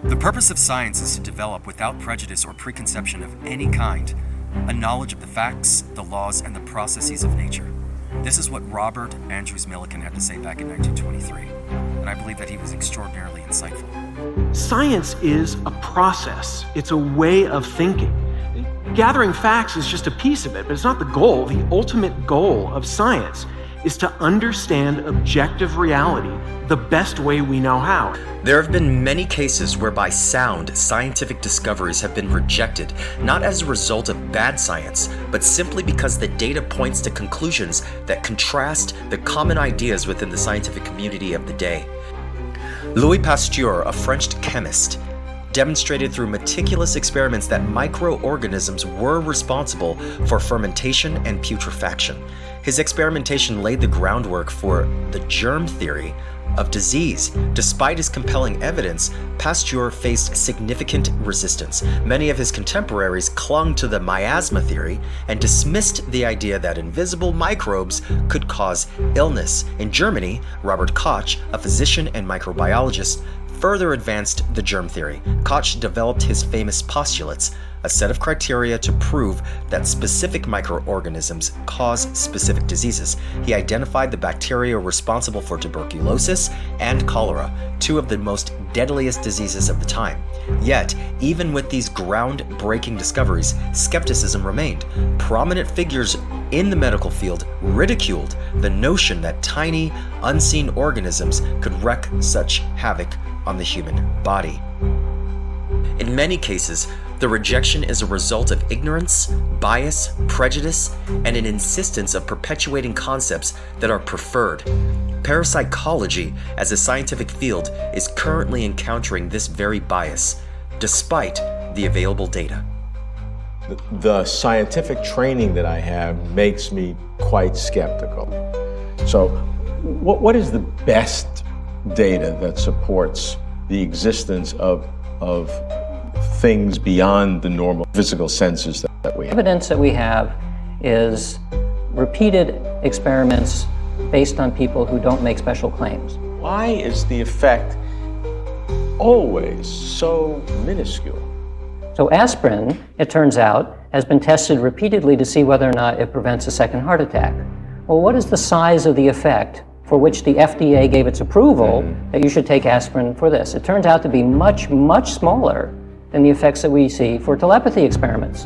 The purpose of science is to develop, without prejudice or preconception of any kind, a knowledge of the facts, the laws, and the processes of nature. This is what Robert Andrews Millikan had to say back in 1923, and I believe that he was extraordinarily insightful. Science is a process. It's a way of thinking. Gathering facts is just a piece of it, but it's not the goal. The ultimate goal of science is to understand objective reality the best way we know how. There have been many cases whereby sound scientific discoveries have been rejected, not as a result of bad science, but simply because the data points to conclusions that contrast the common ideas within the scientific community of the day. Louis Pasteur, a French chemist, demonstrated through meticulous experiments that microorganisms were responsible for fermentation and putrefaction. His experimentation laid the groundwork for the germ theory of disease. Despite his compelling evidence, Pasteur faced significant resistance. Many of his contemporaries clung to the miasma theory and dismissed the idea that invisible microbes could cause illness. In Germany, Robert Koch, a physician and microbiologist, further advanced the germ theory. Koch developed his famous postulates, a set of criteria to prove that specific microorganisms cause specific diseases. He identified the bacteria responsible for tuberculosis and cholera, two of the most deadliest diseases of the time. Yet, even with these groundbreaking discoveries, skepticism remained. Prominent figures in the medical field ridiculed the notion that tiny, unseen organisms could wreak such havoc on the human body. In many cases, the rejection is a result of ignorance, bias, prejudice, and an insistence of perpetuating concepts that are preferred. Parapsychology, as a scientific field, is currently encountering this very bias, despite the available data. The scientific training that I have makes me quite skeptical. So, what is the best data that supports the existence of things beyond the normal physical senses that we have? Evidence that we have is repeated experiments based on people who don't make special claims. Why is the effect always so minuscule? So aspirin, it turns out, has been tested repeatedly to see whether or not it prevents a second heart attack. Well, what is the size of the effect for which the FDA gave its approval that you should take aspirin for this? It turns out to be much, much smaller than the effects that we see for telepathy experiments.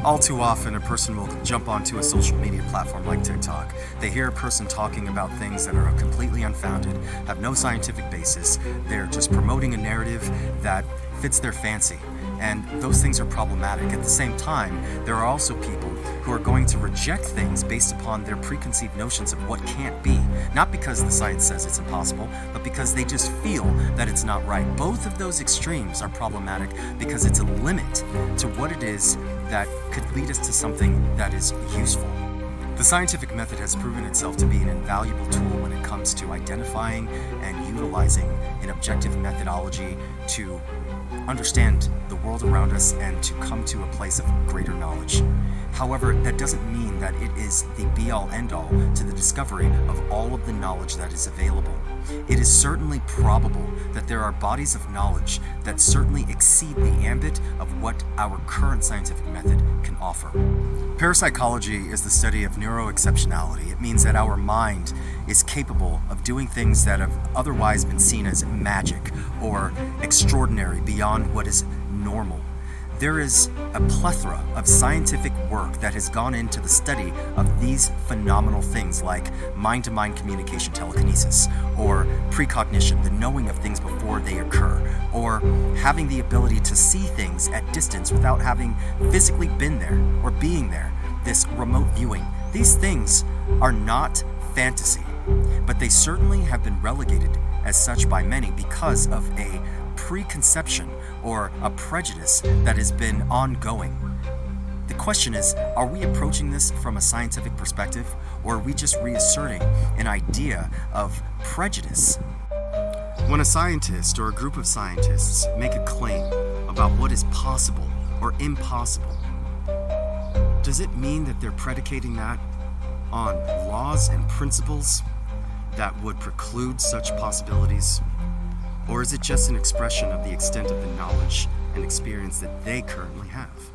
All too often, a person will jump onto a social media platform like TikTok. They hear a person talking about things that are completely unfounded, have no scientific basis. They're just promoting a narrative that fits their fancy. And those things are problematic. At the same time, there are also people who are going to reject things based upon their preconceived notions of what can't be. Not because the science says it's impossible, but because they just feel that it's not right. Both of those extremes are problematic because it's a limit to what it is that could lead us to something that is useful. The scientific method has proven itself to be an invaluable tool when it comes to identifying and utilizing an objective methodology to understand the world around us and to come to a place of greater knowledge. However, that doesn't mean that it is the be-all end-all to the discovery of all of the knowledge that is available. It is certainly probable that there are bodies of knowledge that certainly exceed the ambit of what our current scientific method can offer. Parapsychology is the study of neuroexceptionality. It means that our mind is capable of doing things that have otherwise been seen as magic or extraordinary beyond what is normal. There is a plethora of scientific work that has gone into the study of these phenomenal things like mind-to-mind communication, telekinesis, or precognition, the knowing of things before they occur, or having the ability to see things at distance without having physically been there or being there, this remote viewing. These things are not fantasy, but they certainly have been relegated as such by many because of a preconception or a prejudice that has been ongoing. The question is, are we approaching this from a scientific perspective, or are we just reasserting an idea of prejudice? When a scientist or a group of scientists make a claim about what is possible or impossible, does it mean that they're predicating that on laws and principles that would preclude such possibilities? Or is it just an expression of the extent of the knowledge and experience that they currently have?